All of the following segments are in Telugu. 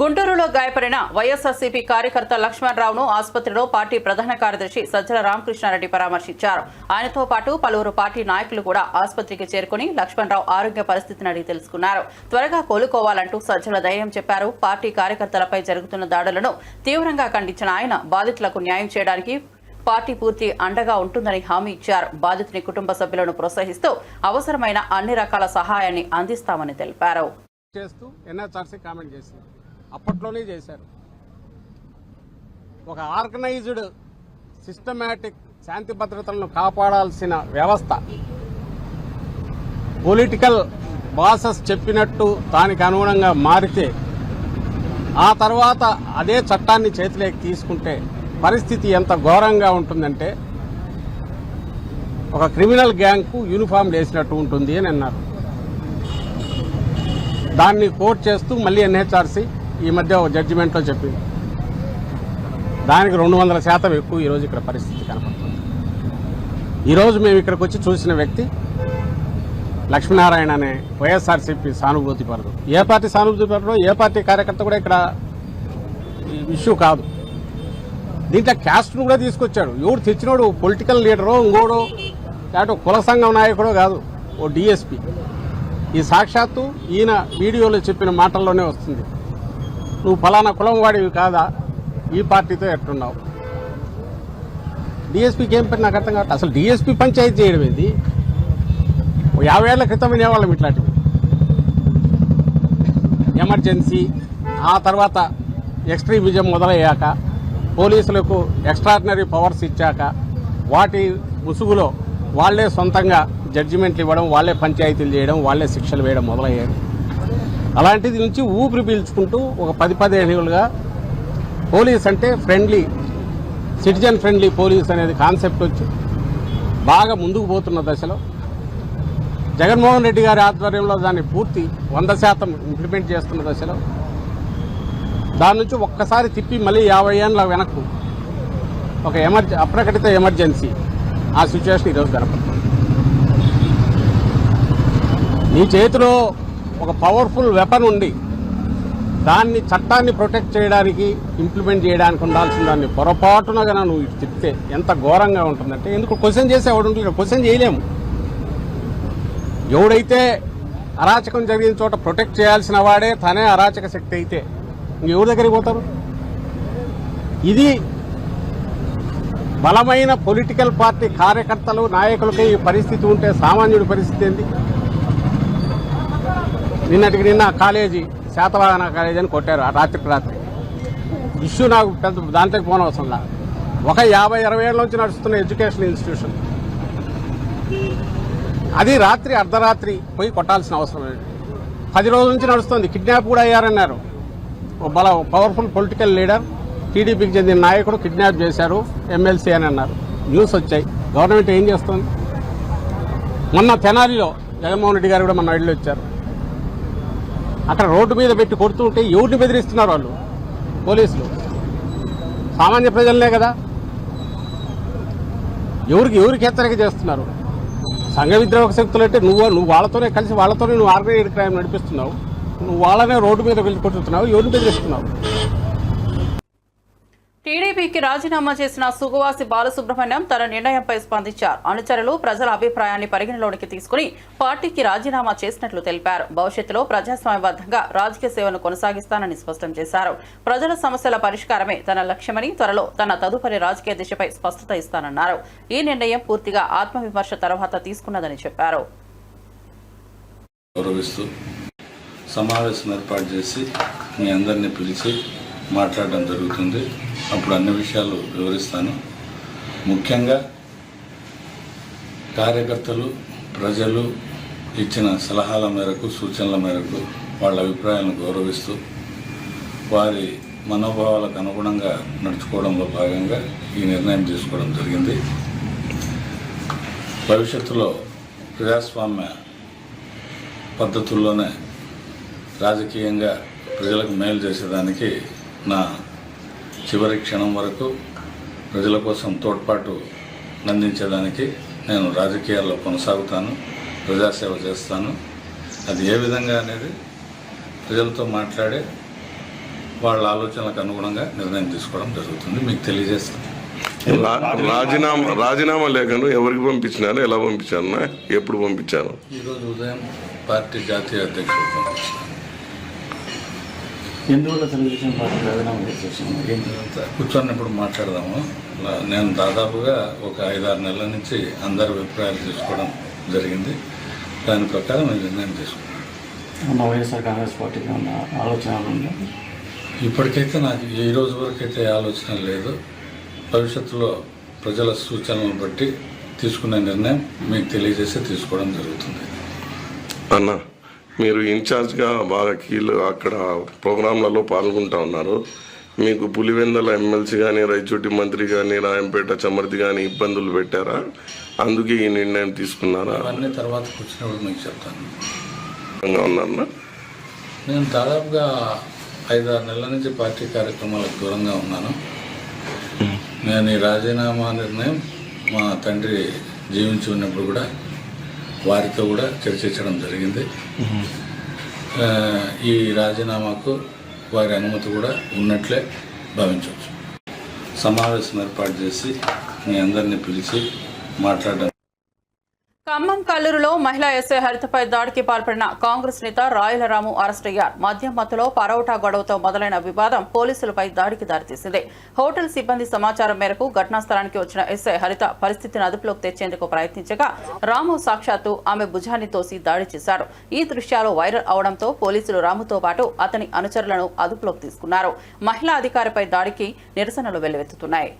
గుంటూరులో గాయపడిన వైఎస్ఆర్సీపీ కార్యకర్త లక్ష్మణరావును ఆసుపత్రిలో పార్టీ ప్రధాన కార్యదర్శి సజ్జల రామకృష్ణారెడ్డి పరామర్శించారు. ఆయనతో పాటు పలువురు పార్టీ నాయకులు కూడా ఆసుపత్రికి చేరుకుని లక్ష్మణరావు ఆరోగ్య పరిస్థితిని అడిగి తెలుసుకున్నారు. త్వరగా కోలుకోవాలంటూ సజ్జల ధైర్యం చెప్పారు. పార్టీ కార్యకర్తలపై జరుగుతున్న దాడులను తీవ్రంగా ఖండించిన ఆయన బాధితులకు న్యాయం చేయడానికి పార్టీ పూర్తి అండగా ఉంటుందని హామీ ఇచ్చారు. బాధితుని కుటుంబ సభ్యులను ప్రోత్సహిస్తూ అవసరమైన అన్ని రకాల సహాయాన్ని అందిస్తామని తెలిపారు. అప్పట్లోనే చేశారు. ఒక ఆర్గనైజ్డ్ సిస్టమాటిక్ శాంతి భద్రతలను కాపాడాల్సిన వ్యవస్థ పొలిటికల్ బాసెస్ చెప్పినట్టు దానికి అనుగుణంగా మారితే ఆ తర్వాత అదే చట్టాన్ని చేతిలోకి తీసుకుంటే పరిస్థితి ఎంత ఘోరంగా ఉంటుందంటే ఒక క్రిమినల్ గ్యాంగ్కు యూనిఫామ్ వేసినట్టు ఉంటుంది అని అన్నారు. దాన్ని కోర్టు చేస్తూ మళ్ళీ ఎన్హెచ్ఆర్సీ ఈ మధ్య ఒక జడ్జిమెంట్లో చెప్పింది. దానికి 200% ఎక్కువ ఈరోజు ఇక్కడ పరిస్థితి కనపడుతుంది. ఈరోజు మేము ఇక్కడికి వచ్చి చూసిన వ్యక్తి లక్ష్మీనారాయణ అనే వైఎస్ఆర్సీపీ సానుభూతి పరదు. ఏ పార్టీ సానుభూతి పరదో ఏ పార్టీ కార్యకర్త కూడా ఇక్కడ ఇష్యూ కాదు. దీంట్లో క్యాస్ట్ను కూడా తీసుకొచ్చాడు. ఎవడు తెచ్చినోడు పొలిటికల్ లీడరో ఇంకోడో లేకపోతే కుల సంఘం నాయకుడో కాదు, ఓ డిఎస్పీ. ఈ సాక్షాత్తు ఈయన వీడియోలో చెప్పిన మాటల్లోనే వస్తుంది. నువ్వు ఫలానా కులం వాడివి కాదా, ఈ పార్టీతో ఎట్టున్నావు. డిఎస్పీకి ఏం పని నాకు అర్థం కావట్లేదు. అసలు డిఎస్పీ పంచాయతీ చేయడం ఏంది? 50 ఏళ్ల క్రితం వినేవాళ్ళం ఇట్లాంటివి. ఎమర్జెన్సీ ఆ తర్వాత ఎక్స్ట్రీమిజం మొదలయ్యాక పోలీసులకు ఎక్స్ట్రాడినరీ పవర్స్ ఇచ్చాక వాటి ముసుగులో వాళ్లే సొంతంగా జడ్జిమెంట్లు ఇవ్వడం, వాళ్లే పంచాయతీలు చేయడం, వాళ్లే శిక్షలు వేయడం మొదలయ్యాయి. అలాంటిది నుంచి ఊపిరి పీల్చుకుంటూ ఒక 10-15 ఏళ్ళుగా పోలీస్ అంటే ఫ్రెండ్లీ, సిటిజన్ ఫ్రెండ్లీ పోలీస్ అనేది కాన్సెప్ట్ వచ్చి బాగా ముందుకు పోతున్న దశలో జగన్మోహన్ రెడ్డి గారి ఆధ్వర్యంలో దాన్ని పూర్తి 100% ఇంప్లిమెంట్ చేస్తున్న దశలో దాని నుంచి ఒక్కసారి తిప్పి మళ్ళీ 50 ఏళ్ళ వెనక్కు ఒక అప్రకటిత ఎమర్జెన్సీ ఆ సిచ్యువేషన్ ఈరోజు కనపడుతుంది. నీ చేతిలో ఒక పవర్ఫుల్ వెపన్ ఉండి దాన్ని చట్టాన్ని ప్రొటెక్ట్ చేయడానికి ఇంప్లిమెంట్ చేయడానికి ఉండాల్సిన దాన్ని పొరపాటున కన్నా నువ్వు తిప్పితే ఎంత ఘోరంగా ఉంటుందంటే, ఎందుకు క్వశ్చన్ చేసేవాడు ఉంటుంది, క్వశ్చన్ చేయలేము. ఎవడైతే అరాచకం జరిగిన చోట ప్రొటెక్ట్ చేయాల్సిన వాడే తనే అరాచక శక్తి అయితే ఇంకెవరి దగ్గరికి పోతారు? ఇది బలమైన పొలిటికల్ పార్టీ కార్యకర్తలు నాయకులకి ఈ పరిస్థితి ఉంటే సామాన్యుడి పరిస్థితి ఏంటి? నిన్నటికి నిన్న కాలేజీ శాతవాహన కాలేజీ అని కొట్టారు రాత్రికి రాత్రి. ఇష్యూ నాకు పెద్ద దాంట్లోకి పోనవసరంలా. ఒక 50-60 ఏళ్ళ నుంచి నడుస్తున్న ఎడ్యుకేషన్ ఇన్స్టిట్యూషన్ అది రాత్రి అర్ధరాత్రి పోయి కొట్టాల్సిన అవసరం లేదు. 10 రోజుల నుంచి నడుస్తుంది. కిడ్నాప్ కూడా అయ్యారన్నారు. పవర్ఫుల్ పొలిటికల్ లీడర్ టీడీపీకి చెందిన నాయకుడు కిడ్నాప్ చేశారు ఎమ్మెల్సీ అని అన్నారు. న్యూస్ వచ్చాయి. గవర్నమెంట్ ఏం చేస్తుంది? మొన్న తెనాలిలో జగన్మోహన్ రెడ్డి గారు కూడా మొన్న వెళ్ళి వచ్చారు. అక్కడ రోడ్డు మీద పెట్టి కొడుతుంటే ఎవరిని బెదిరిస్తున్నారు వాళ్ళు? పోలీసులు. సామాన్య ప్రజలనే కదా. ఎవరికి హెచ్చరిక చేస్తున్నారు? సంఘ విద్రోహక శక్తులు అంటే నువ్వు వాళ్ళతోనే కలిసి వాళ్ళతోనే నువ్వు ఆర్గనైజ్డ్ క్రైమ్ నడిపిస్తున్నావు. నువ్వు వాళ్ళనే రోడ్డు మీద వెళ్ళి కొట్టుతున్నావు. ఎవరిని బెదిరిస్తున్నావు? టీడీపీకి రాజీనామా చేసిన సుగవాసి బాలసుబ్రహ్మణ్యం తన నిర్ణయంపై స్పందించారు. అనుచరులు ప్రజల అభిప్రాయాన్ని పరిగణలోనికి తీసుకుని పార్టీకి రాజీనామా చేసినట్లు తెలిపారు. భవిష్యత్తులో ప్రజాస్వామ్యబద్ధంగా రాజకీయ సేవను కొనసాగిస్తానని స్పష్టం చేశారు. ప్రజల సమస్యల పరిష్కారమే తన లక్ష్యమని, త్వరలో తన తదుపరి రాజకీయ దిశపై స్పష్టత ఇస్తానన్నారు. ఈ నిర్ణయం పూర్తిగా ఆత్మవిమర్శ తర్వాత తీసుకున్నదని చెప్పారు. సమావేశం ఏర్పాటు చేసి మీ అందరినీ పిలిచి మాట్లాడడం జరుగుతుంది. అప్పుడు అన్ని విషయాలు వివరిస్తాను. ముఖ్యంగా కార్యకర్తలు, ప్రజలు ఇచ్చిన సలహాల మేరకు, సూచనల మేరకు, వాళ్ళ అభిప్రాయాలను గౌరవిస్తూ వారి మనోభావాలకు అనుగుణంగా నడుచుకోవడంలో భాగంగా ఈ నిర్ణయం తీసుకోవడం జరిగింది. భవిష్యత్తులో ప్రజాస్వామ్య పద్ధతుల్లోనే రాజకీయంగా ప్రజలకు మేలు చేసేదానికి నా చివరి క్షణం వరకు ప్రజల కోసం తోడ్పాటు అందించేదానికి నేను రాజకీయాల్లో కొనసాగుతాను, ప్రజాసేవ చేస్తాను. అది ఏ విధంగా అనేది ప్రజలతో మాట్లాడే వాళ్ళ ఆలోచనలకు అనుగుణంగా నిర్ణయం తీసుకోవడం జరుగుతుంది. మీకు తెలియజేస్తాను. రాజీనామా లేఖను ఎవరికి పంపించినారు, ఎలా పంపించారు, ఎప్పుడు పంపించారు? ఈరోజు ఉదయం పార్టీ జాతీయ అధ్యక్షుడు పంపించారు. ఎందువల్ల తెలుగుదేశం పార్టీ రాజీనామా చేసేసాము? కూర్చొన్నప్పుడు మాట్లాడదాము. నేను దాదాపుగా ఒక 5-6 నెలల నుంచి అందరి అభిప్రాయాలు తీసుకోవడం జరిగింది. దాని ప్రకారం నేను నిర్ణయం తీసుకున్నాను. వైఎస్ఆర్ కాంగ్రెస్ పార్టీకి ఉన్న ఆలోచన ఉందా? ఇప్పటికైతే నాకు ఈ రోజు వరకు అయితే ఆలోచన లేదు. భవిష్యత్తులో ప్రజల సూచనలను బట్టి తీసుకునే నిర్ణయం మీకు తెలియజేసి తీసుకోవడం జరుగుతుంది. అన్న, మీరు ఇన్ఛార్జ్గా బాగా అక్కడ ప్రోగ్రాంలలో పాల్గొంటూ ఉన్నారు. మీకు పులివెందల ఎమ్మెల్సీ కానీ, రైచోటి మంత్రి కానీ, రాయంపేట చమర్తి కానీ ఇబ్బందులు పెట్టారా? అందుకే ఈ నిర్ణయం తీసుకున్నారా? అవన్నీ తర్వాత కూర్చున్నప్పుడు మీకు చెప్తాను. ఉన్నారన్నా, నేను దాదాపుగా 5-6 నెలల నుంచి పార్టీ కార్యక్రమాలకు దూరంగా ఉన్నాను. నేను ఈ రాజీనామా నిర్ణయం మా తండ్రి జీవించి ఉన్నప్పుడు కూడా వారితో కూడా చర్చించడం జరిగింది. ఈ రాజీనామాకు వారి అనుమతి కూడా ఉన్నట్లే భావించవచ్చు. సమావేశం ఏర్పాటు చేసి మీ అందరినీ పిలిచి మాట్లాడడం. ఖమ్మం కల్లూరులో మహిళా ఎస్ఐ హరితపై దాడికి పాల్పడిన కాంగ్రెస్ నేత రాయల రాము అరెస్ట్ అయ్యారు. మద్యం మత్తులో పరోటా గొడవతో మొదలైన వివాదం పోలీసులపై దాడికి దారితీసింది. హోటల్ సిబ్బంది సమాచారం మేరకు ఘటనా స్థలానికి వచ్చిన ఎస్ఐ హరిత పరిస్థితిని అదుపులోకి తెచ్చేందుకు ప్రయత్నించగా రాము సాక్షాత్తు ఆమె భుజాన్ని తోసి దాడి చేశారు. ఈ దృశ్యాలు వైరల్ అవడంతో పోలీసులు రాముతో పాటు అతని అనుచరులను అదుపులోకి తీసుకున్నారు. మహిళా అధికారిపై దాడికి నిరసనలు వెల్లువెత్తుతున్నాయి.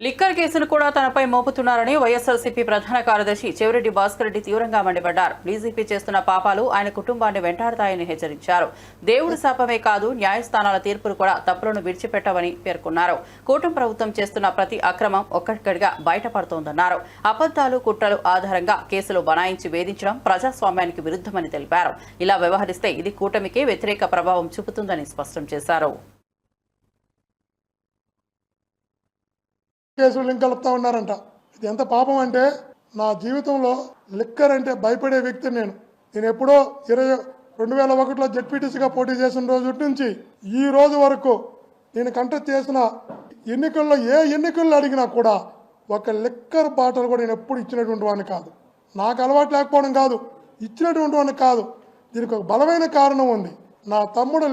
లిక్కర్ కేసును కూడా తనపై మోపుతున్నారని వైఎస్ఆర్సీపీ ప్రధాన కార్యదర్శి చెవిరెడ్డి భాస్కర్ రెడ్డి తీవ్రంగా మండిపడ్డారు. డీజీపీ చేస్తున్న పాపాలు ఆయన కుటుంబాన్ని వెంటాడతాయని హెచ్చరించారు. దేవుడి శాపమే కాదు, న్యాయస్థానాల తీర్పులు కూడా తప్పులను విడిచిపెట్టవని పేర్కొన్నారు. కూటమి ప్రభుత్వం చేస్తున్న ప్రతి అక్రమం ఒక్కటిగా బయటపడుతోందన్నారు. అబద్దాలు, కుట్రలు ఆధారంగా కేసులు బనాయించి వేధించడం ప్రజాస్వామ్యానికి విరుద్ధమని తెలిపారు. ఇలా వ్యవహరిస్తే ఇది కూటమికే వ్యతిరేక ప్రభావం చూపుతుందని స్పష్టం చేశారు. కేసులు లింక్ కలుపుతా ఉన్నారంట. ఇది ఎంత పాపం అంటే, నా జీవితంలో లిక్కర్ అంటే భయపడే వ్యక్తిని నేను ఎప్పుడో 2001లో జెడ్పీటీసీగా పోటీ చేసిన రోజు నుంచి ఈ రోజు వరకు నేను కంటెస్ట్ చేసిన ఎన్నికల్లో ఏ ఎన్నికల్లో అడిగినా కూడా ఒక లిక్కర్ బాటలు కూడా నేను ఎప్పుడు ఇచ్చినటువంటి వాడిని కాదు. నాకు అలవాటు లేకపోవడం కాదు, ఇచ్చినటువంటి వాడిని కాదు. దీనికి ఒక బలమైన కారణం ఉంది. నా తమ్ముడు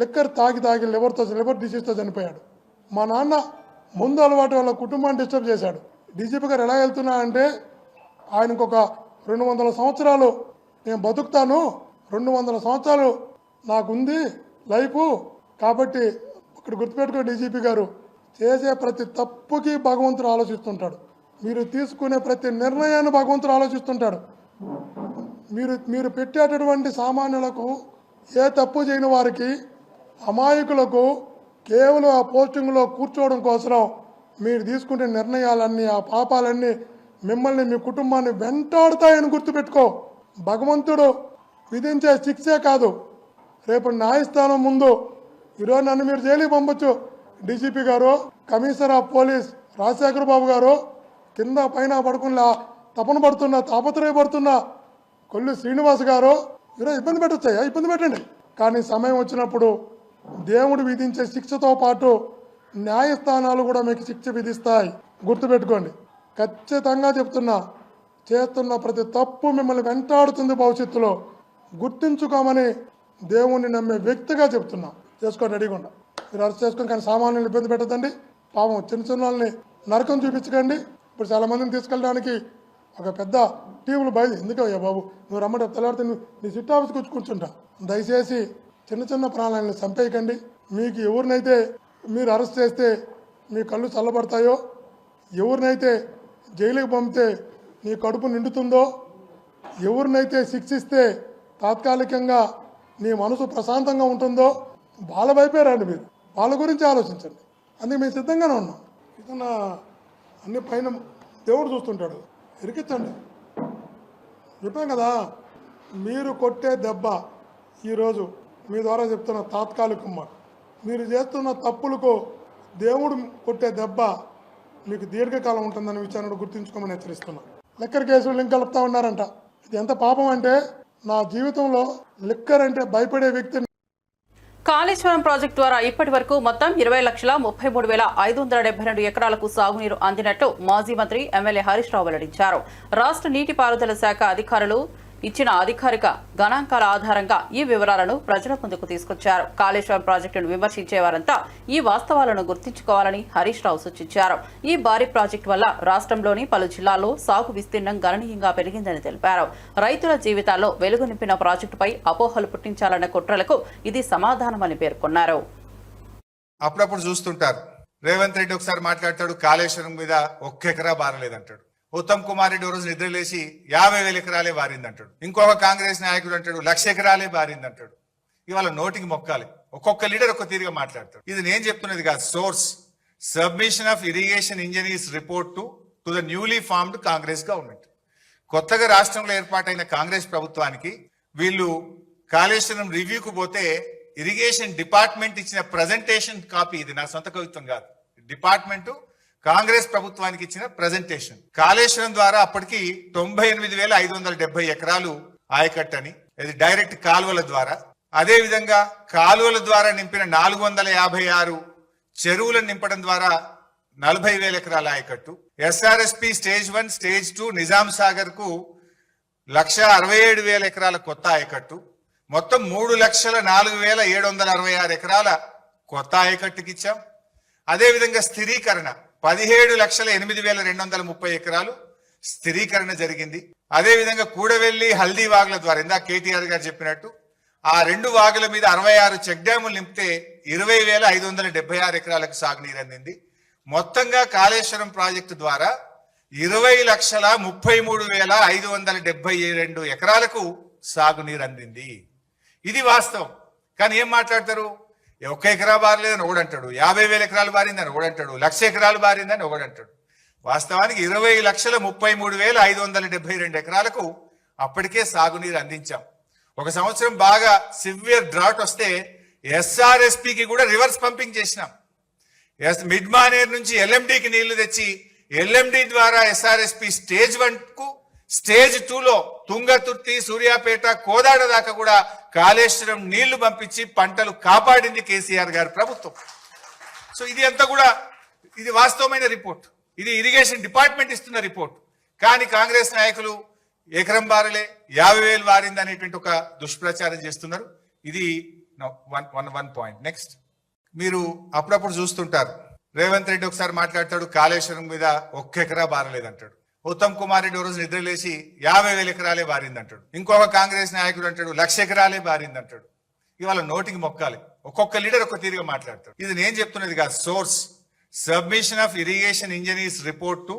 లిక్కర్ తాగి లివర్ డిసీజ్తో చనిపోయాడు. మా నాన్న ముందు అలవాటు వాళ్ళ కుటుంబాన్ని డిస్టర్బ్ చేశాడు. డీజీపీ గారు ఎలా వెళ్తున్నా అంటే, ఆయనకు ఒక 200 సంవత్సరాలు నేను బతుకుతాను, 200 సంవత్సరాలు నాకుంది లైఫ్ కాబట్టి ఇక్కడ గుర్తుపెట్టుకో డీజీపీ గారు, చేసే ప్రతి తప్పుకి భగవంతుడు ఆలోచిస్తుంటాడు. మీరు తీసుకునే ప్రతి నిర్ణయాన్ని భగవంతుడు ఆలోచిస్తుంటాడు. మీరు పెట్టేటటువంటి సామాన్యులకు, ఏ తప్పు చేయని వారికి, అమాయకులకు కేవలం ఆ పోస్టింగ్లో కూర్చోవడం కోసం మీరు తీసుకునే నిర్ణయాలన్నీ, ఆ పాపాలన్నీ మిమ్మల్ని, మీ కుటుంబాన్ని వెంటాడుతాయని గుర్తుపెట్టుకో. భగవంతుడు విధించే శిక్షే కాదు, రేపు న్యాయస్థానం ముందు ఈరోజు నన్ను మీరు జైలుకి పంపొచ్చు. డీజీపీ గారు, కమిషనర్ ఆఫ్ పోలీస్ రాజశేఖర్ బాబు గారు, కింద పైన పడుకుని తాపత్రయపడుతున్న కొల్లు శ్రీనివాస్ గారు ఈరోజు ఇబ్బంది పెట్టొచ్చాయా? ఇబ్బంది పెట్టండి. కానీ సమయం వచ్చినప్పుడు దేవుడు విధించే శిక్షతో పాటు న్యాయస్థానాలు కూడా మీకు శిక్ష విధిస్తాయి. గుర్తుపెట్టుకోండి. ఖచ్చితంగా చెప్తున్నా, చేస్తున్న ప్రతి తప్పు మిమ్మల్ని వెంటాడుతుంది భవిష్యత్తులో. గుర్తించుకోమని దేవుణ్ణి నమ్మే వ్యక్తిగా చెప్తున్నా. చేసుకోండి, రెడీగా మీరు అరెస్ట్ చేసుకొని, కానీ సామాన్యులు ఇబ్బంది పెట్టదండి. పాపం చిన్న వాళ్ళని నరకం చూపించకండి. ఇప్పుడు చాలా మందిని తీసుకెళ్ళడానికి ఒక పెద్ద టీములు బయలు ఎందుకయ్యా బాబు నువ్వు రమ్మంటే తెల్లారితే నీ సిట్ ఆఫీస్కి వచ్చి కూర్చుంటా. దయచేసి చిన్న చిన్న ప్రాణాలను చంపేయకండి. మీకు ఎవరినైతే మీరు అరెస్ట్ చేస్తే మీ కళ్ళు చల్లబడతాయో, ఎవరినైతే జైలుకి పంపితే నీ కడుపు నిండుతుందో, ఎవరినైతే శిక్షిస్తే తాత్కాలికంగా నీ మనసు ప్రశాంతంగా ఉంటుందో వాళ్ళ వైపే రండి. మీరు వాళ్ళ గురించి ఆలోచించండి. అందుకే మేము సిద్ధంగానే ఉన్నాం. ఇదన్నా అన్ని పైన దేవుడు చూస్తుంటాడు, ఇరికించండి. చెప్పాం కదా, మీరు కొట్టే దెబ్బ ఈరోజు మీ ద్వారా చెప్తున్న తాత్కాలికమ్మ, మీరు చేస్తున్న తప్పులకు దేవుడు కొట్టే దెబ్బ మీకు దీర్ఘకాలం ఉంటుందన్న విషయాన్ని గుర్తుంచుకోమని హెచ్చరిస్తున్నా. లిక్కర్ కేసులు లింక్ కలుపుతా ఉన్నారంట. ఇది ఎంత పాపం అంటే, నా జీవితంలో లిక్కర్ అంటే భయపడే వ్యక్తిని. కాళేశ్వరం ప్రాజెక్టు ద్వారా ఇప్పటి వరకు మొత్తం 20,33,572 ఎకరాలకు సాగునీరు అందినట్లు మాజీ మంత్రి ఎమ్మెల్యే హరీష్ రావు వెల్లడించారు. రాష్ట్ర నీటిపారుదల శాఖ అధికారులు ఇచ్చిన అధికారిక గణాంకాల ఆధారంగా ఈ వివరాలను ప్రజల ముందుకు తీసుకొచ్చారు. కాళేశ్వరం ప్రాజెక్టును విమర్శించేవారంతా ఈ వాస్తవాలను గుర్తుంచుకోవాలని హరీష్ రావు సూచించారు. ఈ భారీ ప్రాజెక్టు వల్ల రాష్ట్రంలోని పలు జిల్లాల్లో సాగు విస్తీర్ణం గణనీయంగా పెరిగిందని తెలిపారు. రైతుల జీవితాల్లో వెలుగు నింపిన ప్రాజెక్టుపై అపోహలు పుట్టించాలన్న కుట్రలకు ఇది సమాధానమని పేర్కొన్నారు. అప్పుడప్పుడు చూస్తుంటారు, రేవంత్ రెడ్డి ఒకసారి మాట్లాడతాడు కాళేశ్వరం మీద ఒక్క ఎకరా బారలేదంటాడు. ఉత్తమ్ కుమార్ రెడ్డి రోజు నిద్రలేసి 50,000 ఎకరాలే బారిందంటాడు. ఇంకొక కాంగ్రెస్ నాయకుడు అంటాడు 1,00,000 ఎకరాలే బారిందంటాడు. ఇవాళ నోటికి మొక్కాలి, ఒక్కొక్క లీడర్ ఒక్క తీరుగా మాట్లాడతాడు. ఇది నేను చెప్తున్నది కాదు, source submission of irrigation engineers report to the newly formed Congress government. కొత్తగా రాష్ట్రంలో ఏర్పాటైన కాంగ్రెస్ ప్రభుత్వానికి వీళ్ళు కాళేశ్వరం రివ్యూకు పోతే ఇరిగేషన్ డిపార్ట్మెంట్ ఇచ్చిన ప్రజెంటేషన్ కాపీ, ఇది నా సొంత కవిత్వం కాదు, డిపార్ట్మెంట్ కాంగ్రెస్ ప్రభుత్వానికి ఇచ్చిన ప్రజెంటేషన్. కాళేశ్వరం ద్వారా అప్పటికి 98,570 ఎకరాలు ఆయకట్టని, ఇది డైరెక్ట్ కాలువల ద్వారా. అదే విధంగా కాలువల ద్వారా నింపిన 456 చెరువులను నింపడం ద్వారా 40,000 ఎకరాల ఆయకట్టు. SRSP stage 1 stage 2 Nizam Sagar కు 1,67,000 ఎకరాల కొత్త ఆయకట్టు. మొత్తం 3,04,766 ఎకరాల కొత్త ఆయకట్టుకి ఇచ్చాం. అదేవిధంగా స్థిరీకరణ 17,08,230 ఎకరాలు స్థిరీకరణ జరిగింది. అదేవిధంగా కూడవెల్లి హల్దీ వాగుల ద్వారా ఇందాక కేటీఆర్ గారు చెప్పినట్టు ఆ 2 వాగుల మీద 66 చెక్ డ్యాములు నింపితే 20,576 ఎకరాలకు సాగునీరు అందింది. మొత్తంగా కాళేశ్వరం ప్రాజెక్టు ద్వారా 20,33,572 ఎకరాలకు సాగునీరు అందింది. ఇది వాస్తవం. కానీ ఏం మాట్లాడతారు, 1 ఎకరా బారలేదని ఒకడంటాడు, 50,000 ఎకరాలు బారిందని ఒకడంటాడు, 1,00,000 ఎకరాలు బారిందని ఒకడంటాడు. వాస్తవానికి 20,33,572 ఎకరాలకు అప్పటికే సాగునీరు అందించాం. ఒక సంవత్సరం బాగా సివియర్ డ్రాట్ వస్తే ఎస్ఆర్ఎస్పికి కూడా రివర్స్ పంపింగ్ చేసినాం. మిడ్ మానేర్ నుంచి ఎల్ఎండికి నీళ్లు తెచ్చి ఎల్ఎండి ద్వారా ఎస్ఆర్ఎస్పి స్టేజ్ 1 కు స్టేజ్ 2లో తుంగతుర్తి, సూర్యాపేట, కోదాడ దాకా కూడా కాళేశ్వరం నీళ్లు పంపించి పంటలు కాపాడింది కేసీఆర్ గారి ప్రభుత్వం. సో ఇది అంతా కూడా ఇది వాస్తవమైన రిపోర్ట్, ఇది ఇరిగేషన్ డిపార్ట్మెంట్ ఇస్తున్న రిపోర్ట్. కానీ కాంగ్రెస్ నాయకులు ఎకరం బారలే 50,000 బారింది అనేటువంటి ఒక దుష్ప్రచారం చేస్తున్నారు. ఇది వన్ పాయింట్. నెక్స్ట్, మీరు అప్పుడప్పుడు చూస్తుంటారు, రేవంత్ రెడ్డి ఒకసారి మాట్లాడతాడు కాళేశ్వరం మీద ఒక్క ఎకరా బారలేదంటాడు. ఉత్తమ్ కుమార్ రెడ్డి రోజు నిద్రలేసి 50,000 ఎకరాలే బారిందంటాడు. ఇంకొక కాంగ్రెస్ నాయకుడు అంటాడు 1,00,000 ఎకరాలే బారిందంటాడు. ఇవాళ నోటికి మొక్కాలి, ఒక్కొక్క లీడర్ ఒక్క తీరుగా మాట్లాడతాడు. ఇది నేను చెప్తున్నది కాదు, source submission of irrigation engineers report to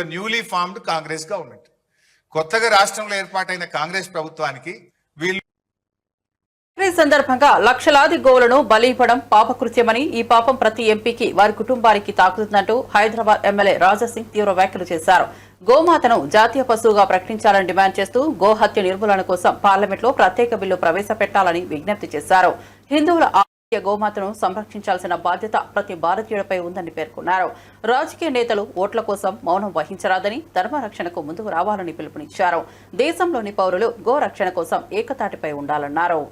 the newly formed Congress government. కొత్తగా రాష్ట్రంలో ఏర్పాటైన కాంగ్రెస్ ప్రభుత్వానికి వీళ్ళు ఈ సందర్భంగా లక్షలాది గోవులను బలి ఇవ్వడం పాపకృత్యమని, ఈ పాపం ప్రతి ఎంపీకి వారి కుటుంబానికి తాకుతుందంటూ హైదరాబాద్ ఎమ్మెల్యే రాజాసింగ్ తీవ్ర వ్యాఖ్యలు చేశారు. గోమాతను జాతీయ పశువుగా ప్రకటించాలని డిమాండ్ చేస్తూ గోహత్య నిర్మూలన కోసం పార్లమెంట్లో ప్రత్యేక బిల్లు ప్రవేశపెట్టాలని విజ్ఞప్తి చేశారు. హిందువుల ఆరోగ్య గోమాతను సంరక్షించాల్సిన బాధ్యత ప్రతి భారతీయుడిపై ఉందని పేర్కొన్నారు. రాజకీయ నేతలు ఓట్ల కోసం మౌనం వహించరాదని, ధర్మరక్షణకు ముందుకు రావాలని పిలుపునిచ్చారు. దేశంలోని పౌరులు గోరక్షణ కోసం ఏకతాటిపై ఉండాలన్నారు.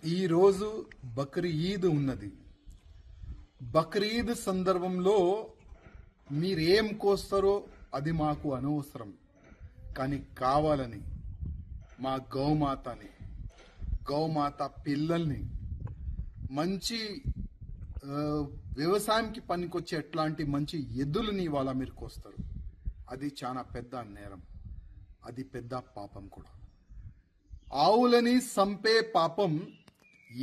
ఈ రోజు బక్రీద్ ఉన్నది. బక్రీద్ సందర్భంలో మీరేం కోస్తారో అది మాకు అనవసరం, కానీ కావాలని మా గౌమాత పిల్లల్ని మంచి వ్యవసాయంకి పనికొచ్చే ఎట్లాంటి మంచి ఎద్దులని ఇవాళ మీరు కోస్తారు. అది చాలా పెద్ద నేరం, అది పెద్ద పాపం కూడా. ఆవులని సంపే పాపం,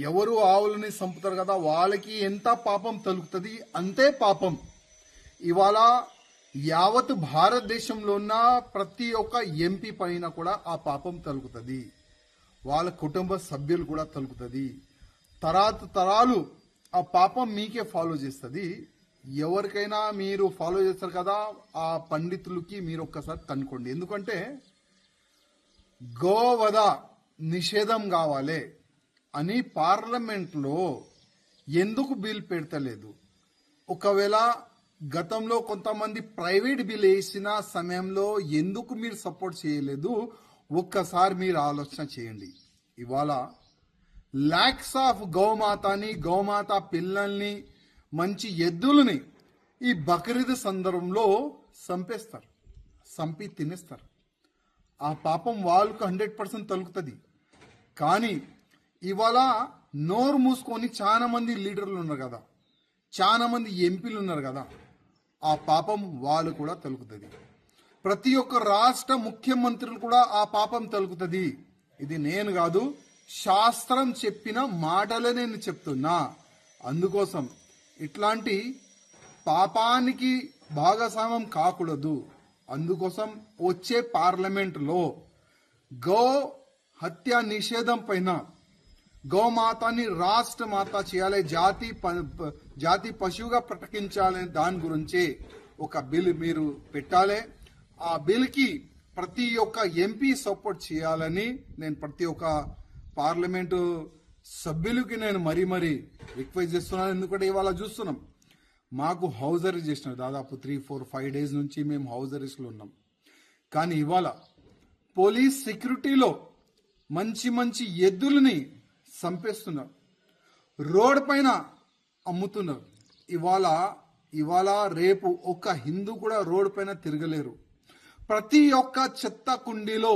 ఎవరు ఆవులని సంపుతారు కదా వాళ్ళకి ఎంత పాపం తలుగుతుంది అంతే పాపం. ఇవాళ యావత్ భారతదేశంలో ఉన్న ప్రతి ఒక్క ఎంపీ పైన కూడా ఆ పాపం తలుగుతుంది, వాళ్ళ కుటుంబ సభ్యులు కూడా తలుగుతుంది. తరాలు ఆ పాపం మీకే ఫాలో చేస్తుంది. ఎవరికైనా మీరు ఫాలో చేస్తారు కదా, ఆ పండితులకి మీరు ఒక్కసారి కనుక్కోండి. ఎందుకంటే గోవధ నిషేధం కావాలి అని పార్లమెంట్లో ఎందుకు బిల్ పెడతలేదు? ఒకవేళ గతంలో కొంతమంది ప్రైవేట్ బిల్ వేసిన సమయంలో ఎందుకు మీరు సపోర్ట్ చేయలేదు? ఒక్కసారి మీరు ఆలోచన చేయండి. ఇవాళ లాక్స్ ఆఫ్ గోమాత పిల్లల్ని, మంచి ఎద్దులని ఈ బక్రీద్ సందర్భంలో సంపేస్తారు, సంపి తినేస్తారు. ఆ పాపం వాళ్ళకు 100% తలుగుతుంది. కానీ ఇవాళ నోరు మూసుకొని చాలా మంది లీడర్లు ఉన్నారు కదా, చాలా మంది ఎంపీలు ఉన్నారు కదా, ఆ పాపం వాళ్ళు కూడా తలుగుతుంది. ప్రతి ఒక్క రాష్ట్ర ముఖ్యమంత్రులు కూడా ఆ పాపం తలుగుతుంది. ఇది నేను కాదు, శాస్త్రం చెప్పిన మాటలే నేను చెప్తున్నా. అందుకోసం ఇట్లాంటి పాపానికి భాగస్వామ్యం కాకూడదు. అందుకోసం వచ్చే పార్లమెంటులో గో హత్య నిషేధం పైన, గోమాతని రాష్ట్ర మాత చేయాలి, జాతి పశువుగా ప్రకటించాలి, దాని గురించి ఒక బిల్ మీరు పెట్టాలి. ఆ బిల్కి ప్రతి ఒక్క ఎంపీ సపోర్ట్ చేయాలని నేను ప్రతి ఒక్క పార్లమెంటు సభ్యులకి నేను మరీ రిక్వెస్ట్ చేస్తున్నాను. ఎందుకంటే ఇవాళ చూస్తున్నాం, మాకు హౌస్ అరెస్ట్ చేసినారు. దాదాపు 3-4-5 డేస్ నుంచి మేము హౌస్ అరెస్ట్లో ఉన్నాం. కానీ ఇవాళ పోలీస్ సెక్యూరిటీలో మంచి ఎద్దులని చంపేస్తున్నారు, రోడ్ పైన అమ్ముతున్నారు. ఇవాళ రేపు ఒక్క హిందూ కూడా రోడ్ పైన తిరగలేరు. ప్రతి ఒక్క చెత్త కుండీలో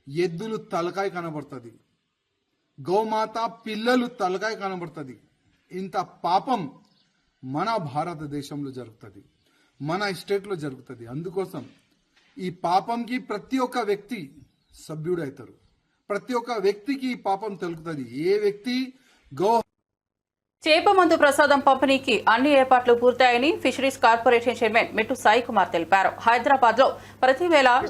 ఎద్దులు తలకాయ కనబడుతుంది, గోమాత పిల్లలు తలకాయ కనబడుతుంది. ఇంత పాపం మన భారతదేశంలో జరుగుతుంది, మన స్టేట్లో జరుగుతుంది. అందుకోసం ఈ పాపంకి ప్రతి ఒక్క వ్యక్తి సభ్యుడు అవుతారు, ప్రతి ఒక్క వ్యక్తికి ఈ పాపం తెలుగుతుంది. ఏ వ్యక్తి చేప మందు ప్రసాదం పంపిణీకి అన్ని ఏర్పాట్లు పూర్తయ్యాయని ఫిషరీస్ కార్పొరేషన్ చైర్మన్ మెట్టు సాయి కుమార్ తెలిపారు. హైదరాబాద్ లో ప్రతి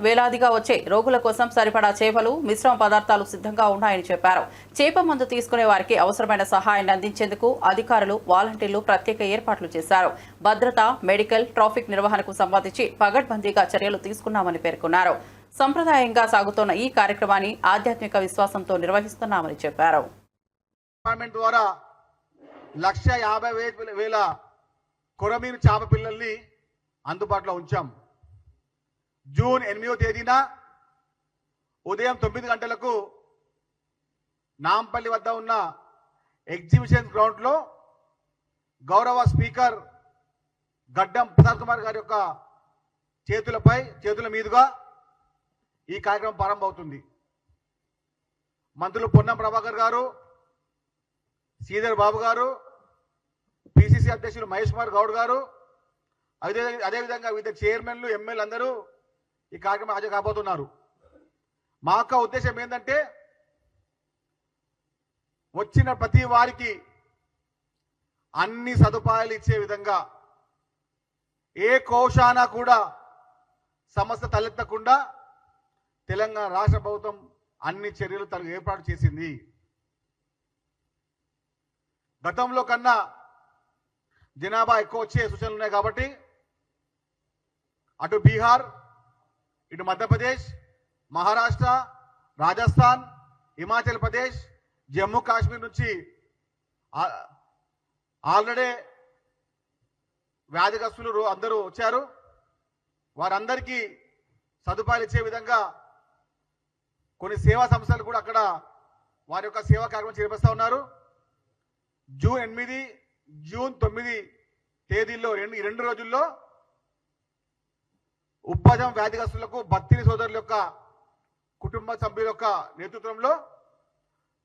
వేలాదిగా వచ్చే రోగుల కోసం సరిపడా చేపలు, మిశ్రమ పదార్థాలు సిద్ధంగా ఉన్నాయని చెప్పారు. చేప మందు తీసుకునే వారికి అవసరమైన సహాయాన్ని అందించేందుకు అధికారులు, వాలంటీర్లు ప్రత్యేక ఏర్పాట్లు చేశారు. భద్రత, మెడికల్, ట్రాఫిక్ నిర్వహణకు సంబంధించి పగడ్బందీగా చర్యలు తీసుకున్నామని పేర్కొన్నారు. సంప్రదాయంగా సాగుతున్న ఈ కార్యక్రమాన్ని ఆధ్యాత్మిక విశ్వాసంతో నిర్వహిస్తున్నామని చెప్పారు. 1,50,000 కొరమీను చేప పిల్లల్ని అందుబాటులో ఉంచాం. జూన్ 8వ తేదీన ఉదయం 9 గంటలకు నాంపల్లి వద్ద ఉన్న ఎగ్జిబిషన్ గ్రౌండ్లో గౌరవ స్పీకర్ గడ్డం ప్రసాద్ కుమార్ గారి యొక్క చేతుల మీదుగా ఈ కార్యక్రమం ప్రారంభమవుతుంది. మంత్రులు పొన్నం ప్రభాకర్ గారు, శ్రీధర్ బాబు గారు, పిసిసి అధ్యక్షులు మహేష్ కుమార్ గౌడ్ గారు, అదేవిధంగా వివిధ చైర్మన్లు, ఎమ్మెల్యేలు అందరూ ఈ కార్యక్రమం హాజరు కాబోతున్నారు. మా యొక్క ఉద్దేశం ఏంటంటే వచ్చిన ప్రతి వారికి అన్ని సదుపాయాలు ఇచ్చే విధంగా, ఏ కోశాన కూడా సమస్య తలెత్తకుండా తెలంగాణ రాష్ట్ర ప్రభుత్వం అన్ని చర్యలు తనకు ఏర్పాటు చేసింది. గతంలో కన్నా జనాభా ఎక్కువ వచ్చే సూచనలు ఉన్నాయి కాబట్టి అటు బీహార్, ఇటు మధ్యప్రదేశ్, మహారాష్ట్ర, రాజస్థాన్, హిమాచల్ ప్రదేశ్, జమ్మూ కాశ్మీర్ నుంచి ఆల్రెడీ వ్యాధిగ్రస్తులు అందరూ వచ్చారు. వారందరికీ సదుపాయాలు ఇచ్చే విధంగా కొన్ని సేవా సంస్థలు కూడా అక్కడ వారి యొక్క సేవా కార్యక్రమం చేపడుతూ ఉన్నారు. జూన్ 8, జూన్ 9 తేదీల్లో ఈ 2 రోజుల్లో ఉప్పజం వ్యాధిగ్రస్తులకు బత్తిని సోదరుల యొక్క కుటుంబ సభ్యుల యొక్క నేతృత్వంలో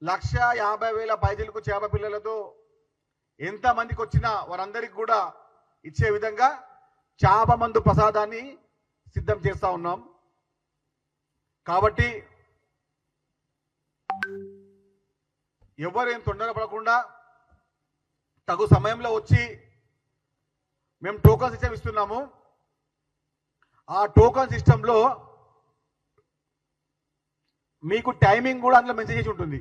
1,50,000 పైసలకు చేప పిల్లలతో ఎంతమందికి వచ్చినా వారందరికీ కూడా ఇచ్చే విధంగా చేప మందు ప్రసాదాన్ని సిద్ధం చేస్తా ఉన్నాం. కాబట్టి ఎవరేం తొందరపడకుండా తగు సమయంలో వచ్చి మేము టోకన్ సిస్టమ్ ఇస్తున్నాము. ఆ టోకన్ సిస్టంలో మీకు టైమింగ్ కూడా అందులో మెన్షన్ చేసి ఉంటుంది.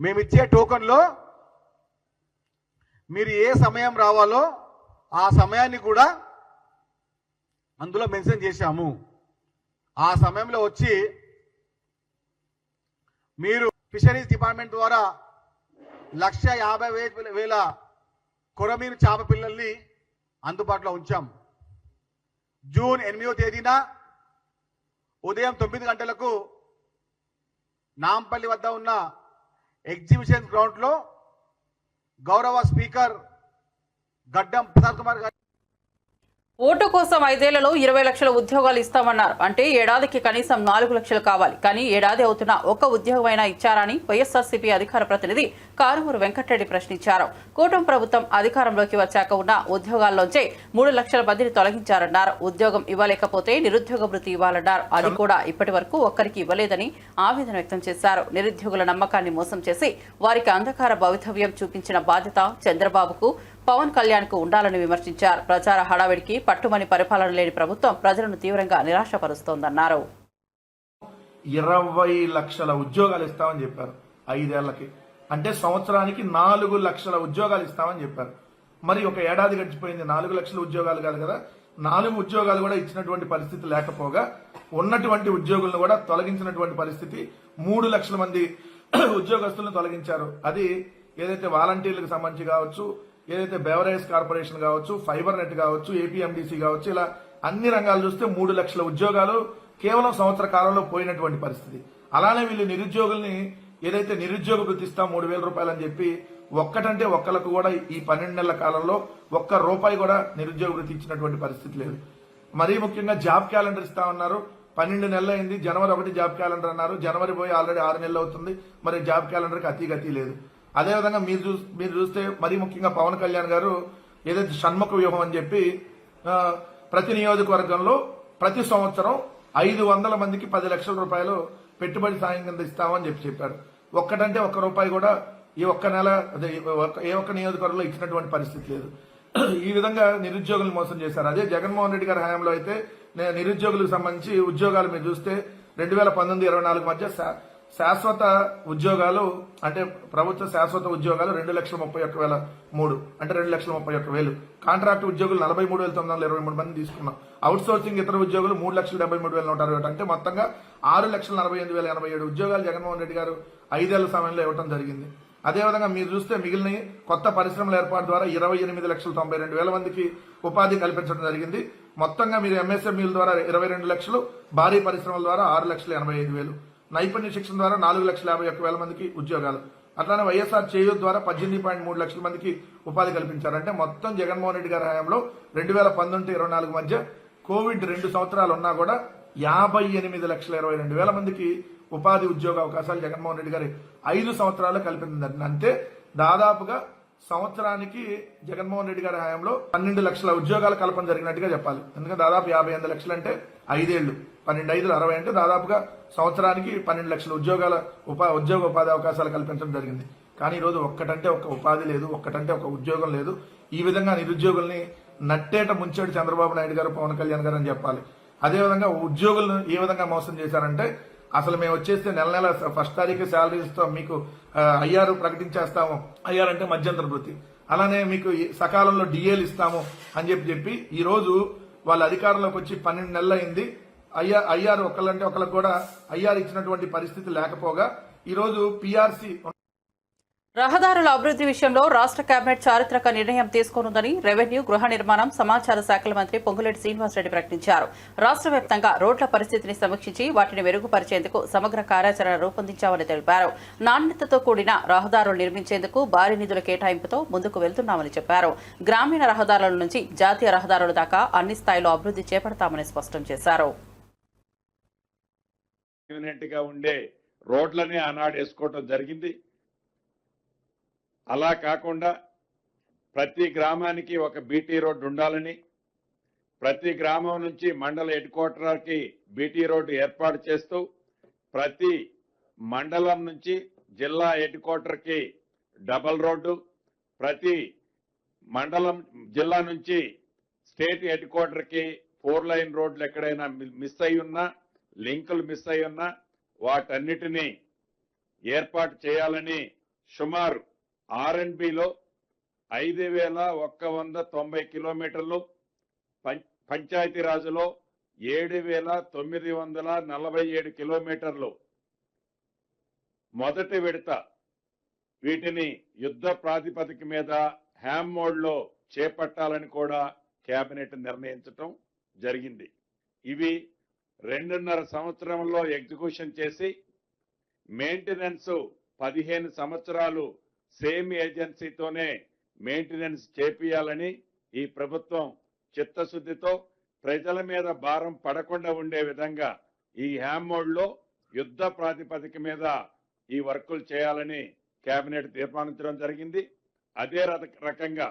మేము ఇచ్చే టోకన్లో మీరు ఏ సమయం రావాలో ఆ సమయాన్ని కూడా అందులో మెన్షన్ చేశాము. ఆ సమయంలో వచ్చి మీరు ఫిషరీస్ డిపార్ట్మెంట్ ద్వారా 1,50,000 కొరమీను చేప పిల్లల్ని అందుబాటులో ఉంచాం. జూన్ 8వ తేదీన ఉదయం 9 గంటలకు నాంపల్లి వద్ద ఉన్న ఎగ్జిబిషన్ గ్రౌండ్లో గౌరవ స్పీకర్ గడ్డం ప్రసాద్ కుమార్ గారు ఓటు కోసం 5 ఏళ్లలో 20 లక్షల ఉద్యోగాలు ఇస్తామన్నారు. అంటే ఏడాదికి కనీసం 4 లక్షలు కావాలి. కానీ ఏడాది అవుతున్న ఒక్క ఉద్యోగమైనా ఇచ్చారని వైఎస్ఆర్సీపీ అధికార ప్రతినిధి కారుమూరు వెంకటరెడ్డి ప్రశ్నించారు. కూటమి ప్రభుత్వం అధికారంలోకి వచ్చాక ఉన్న ఉద్యోగాల్లోంచే 3 లక్షల మందిని తొలగించారన్నారు. ఉద్యోగం ఇవ్వలేకపోతే నిరుద్యోగ వృత్తి ఇవ్వాలన్నారు. అది కూడా ఇప్పటి వరకు ఒక్కరికి ఇవ్వలేదని ఆవేదన వ్యక్తం చేశారు. నిరుద్యోగుల నమ్మకాన్ని మోసం చేసి వారికి అంధకార భవితవ్యం చూపించిన బాధ్యత చంద్రబాబుకు, పవన్ కళ్యాణ్ కు ఉండాలని విమర్శించారు. ప్రచార హడావిడికి పట్టుమని పరిపాలన లేని ప్రభుత్వం ప్రజలను తీవ్రంగా నిరాశపరుస్తోందన్నారు. 20 లక్షల ఉద్యోగాలు ఇస్తామని చెప్పారు 5 ఏళ్లకి. అంటే సంవత్సరానికి 4 లక్షల ఉద్యోగాలు ఇస్తామని చెప్పారు. మరి ఒక ఏడాది గడిచిపోయింది, 4 లక్షల ఉద్యోగాలు కాదు కదా, 4 ఉద్యోగాలు కూడా ఇచ్చినటువంటి పరిస్థితి లేకపోగా ఉన్నటువంటి ఉద్యోగులను కూడా తొలగించినటువంటి పరిస్థితి. 3 లక్షల మంది ఉద్యోగస్తులను తొలగించారు. అది ఏదైతే వాలంటీర్లకు సంబంధించి కావచ్చు, ఏదైతే బెవరేజ్ కార్పొరేషన్ కావచ్చు, ఫైబర్ నెట్ కావచ్చు, ఏపీఎండిసి కావచ్చు, ఇలా అన్ని రంగాలు చూస్తే 3 లక్షల ఉద్యోగాలు కేవలం సంవత్సర కాలంలో పోయినటువంటి పరిస్థితి. అలానే వీళ్ళు నిరుద్యోగుల్ని ఏదైతే నిరుద్యోగ వృత్తి ఇస్తాం 3,000 రూపాయలు అని చెప్పి ఒక్కటంటే ఒక్కలకు కూడా ఈ 12 నెలల కాలంలో ₹1 కూడా నిరుద్యోగ వృత్తి ఇచ్చినటువంటి పరిస్థితి లేదు. మరీ ముఖ్యంగా జాబ్ క్యాలెండర్ ఇస్తామన్నారు. 12 నెలలు అయింది. జనవరి 1 జాబ్ క్యాలెండర్ అన్నారు. జనవరి పోయి ఆల్రెడీ 6 నెలలు అవుతుంది. మరి జాబ్ క్యాలెండర్కి అతి లేదు. అదేవిధంగా మీరు చూస్తే మరీ ముఖ్యంగా పవన్ కళ్యాణ్ గారు ఏదైతే షణ్ముఖ వ్యూహం అని చెప్పి ప్రతి నియోజకవర్గంలో ప్రతి సంవత్సరం 500 మందికి 10 లక్షల రూపాయలు పెట్టుబడి సాయం కింద ఇస్తామని చెప్పారు. ఒక్కటంటే ₹1 కూడా ఈ ఒక్క నెల ఏ ఒక్క నియోజకవర్గంలో ఇచ్చినటువంటి పరిస్థితి లేదు. ఈ విధంగా నిరుద్యోగులు మోసం చేశారు. అదే జగన్మోహన్ రెడ్డి గారి హయాంలో అయితే నిరుద్యోగులకు సంబంధించి ఉద్యోగాలు మీరు చూస్తే 2019-24 మధ్య శాశ్వత ఉద్యోగాలు అంటే ప్రభుత్వ శాశ్వత ఉద్యోగాలు 2,31,003 అంటే 2,31,000. కాంట్రాక్ట్ ఉద్యోగులు 43,923 మంది తీసుకున్నాం. అవుట్ సోర్సింగ్ ఇతర ఉద్యోగులు 3,73,168 అంటే మొత్తంగా 6,48,087 ఉద్యోగాలు జగన్మోహన్ రెడ్డి గారు 5 ఏళ్ల సమయంలో ఇవ్వడం జరిగింది. అదేవిధంగా మీరు చూస్తే మిగిలిన కొత్త పరిశ్రమల ఏర్పాటు ద్వారా 28,92,000 మందికి ఉపాధి కల్పించడం జరిగింది. మొత్తంగా మీరు ఎంఎస్ఎంఈల ద్వారా 22 లక్షలు, భారీ పరిశ్రమల ద్వారా 6,85,000, నైపుణ్య శిక్షణ ద్వారా 4,51,000 మందికి ఉద్యోగాలు. అట్లానే వైఎస్ఆర్ చేయూత్ ద్వారా 18.3 లక్షల మందికి ఉపాధి కల్పించారు. అంటే మొత్తం జగన్మోహన్ రెడ్డి గారి హయాంలో 2019-24 మధ్య కోవిడ్ 2 సంవత్సరాలు ఉన్నా కూడా 58,22,000 మందికి ఉపాధి ఉద్యోగ అవకాశాలు జగన్మోహన్ రెడ్డి గారి 5 సంవత్సరాలు కల్పించిందండి. అంటే దాదాపుగా సంవత్సరానికి జగన్మోహన్ రెడ్డి గారి హయాంలో 12 లక్షల ఉద్యోగాల కల్పన జరిగినట్టుగా చెప్పాలి. ఎందుకంటే దాదాపు 58 లక్షలు అంటే 5 ఏళ్లు, 12 60 అంటే దాదాపుగా సంవత్సరానికి 12 లక్షల ఉద్యోగ ఉపాధి అవకాశాలు కల్పించడం జరిగింది. కానీ ఈరోజు ఒక్కటంటే ఒక ఉపాధి లేదు, ఒక్కటంటే ఒక ఉద్యోగం లేదు. ఈ విధంగా నిరుద్యోగుల్ని నట్టేట ముంచాడు చంద్రబాబు నాయుడు గారు, పవన్ కళ్యాణ్ గారు అని చెప్పాలి. అదేవిధంగా ఉద్యోగులను ఏ విధంగా మోసం చేశారంటే, అసలు మేము వచ్చేస్తే నెల 1 తారీఖు శాలరీ ఇస్తాం, మీకు ఐఆర్ ప్రకటించేస్తాము, ఐఆర్ అంటే మధ్యంతర వృత్తి, అలానే మీకు సకాలంలో డిఏలు ఇస్తాము అని చెప్పి ఈ రోజు వాళ్ళ అధికారంలోకి వచ్చి 12 నెలలు అయింది. ఐఆర్ ఒకళ్ళంటే ఒకళ్ళకి కూడా ఐఆర్ ఇచ్చినటువంటి పరిస్థితి లేకపోగా ఈరోజు పిఆర్సీ. రహదారుల అభివృద్ధి విషయంలో రాష్ట్ర కేబినెట్ చారిత్రక నిర్ణయం తీసుకోనుందని రెవెన్యూ, గృహ నిర్మాణం, సమాచార శాఖల మంత్రి పొంగులేటి శ్రీనివాసరెడ్డి ప్రకటించారు. రాష్ట్ర వ్యాప్తంగా రోడ్ల పరిస్థితిని సమీక్షించి వాటిని మెరుగుపరిచేందుకు సమగ్ర కార్యాచరణ రూపొందించామని తెలిపారు. నాణ్యతతో కూడిన రహదారులు నిర్మించేందుకు భారీ నిధుల కేటాయింపుతో ముందుకు వెళ్తున్నామని చెప్పారు. గ్రామీణ రహదారుల నుంచి జాతీయ రహదారుల దాకా అన్ని స్థాయిలో అభివృద్ధి చేపడతామని స్పష్టం చేశారు. రోడ్లని ఆనాడు వేసుకోవడం జరిగింది. అలా కాకుండా ప్రతి గ్రామానికి ఒక బీటీ రోడ్డు ఉండాలని, ప్రతి గ్రామం నుంచి మండల హెడ్ క్వార్టర్కి బీటీ రోడ్డు ఏర్పాటు చేస్తూ ప్రతి మండలం నుంచి జిల్లా హెడ్ క్వార్టర్కి డబల్ రోడ్డు, ప్రతి మండలం జిల్లా నుంచి స్టేట్ హెడ్ క్వార్టర్కి 4 లైన్ రోడ్లు ఎక్కడైనా మిస్ అయి ఉన్నా, లింకులు మిస్ అయి ఉన్నా వాటన్నిటినీ ఏర్పాటు చేయాలని సుమారు R&Bలో 5,190 కిలోమీటర్లు, పంచాయతీరాజులో 7,947 కిలోమీటర్లు మొదటి విడత వీటిని యుద్ధ ప్రాతిపదిక మీద హ్యామ్ మోడ్లో చేపట్టాలని కూడా కేబినెట్ నిర్ణయించటం జరిగింది. ఇవి 2.5 సంవత్సరంలో ఎగ్జిక్యూషన్ చేసి మెయింటెనెన్స్ 15 సంవత్సరాలు సేమ్ ఏజెన్సీతోనే మెయింటెనెన్స్ చేపియాలని ఈ ప్రభుత్వం చిత్తశుద్ధితో ప్రజల మీద భారం పడకుండా ఉండే విధంగా ఈ హ్యామ్ మోడ్లో యుద్ధ ప్రాతిపదిక మీద ఈ వర్కులు చేయాలని కేబినెట్ తీర్మానించడం జరిగింది. అదే రకంగా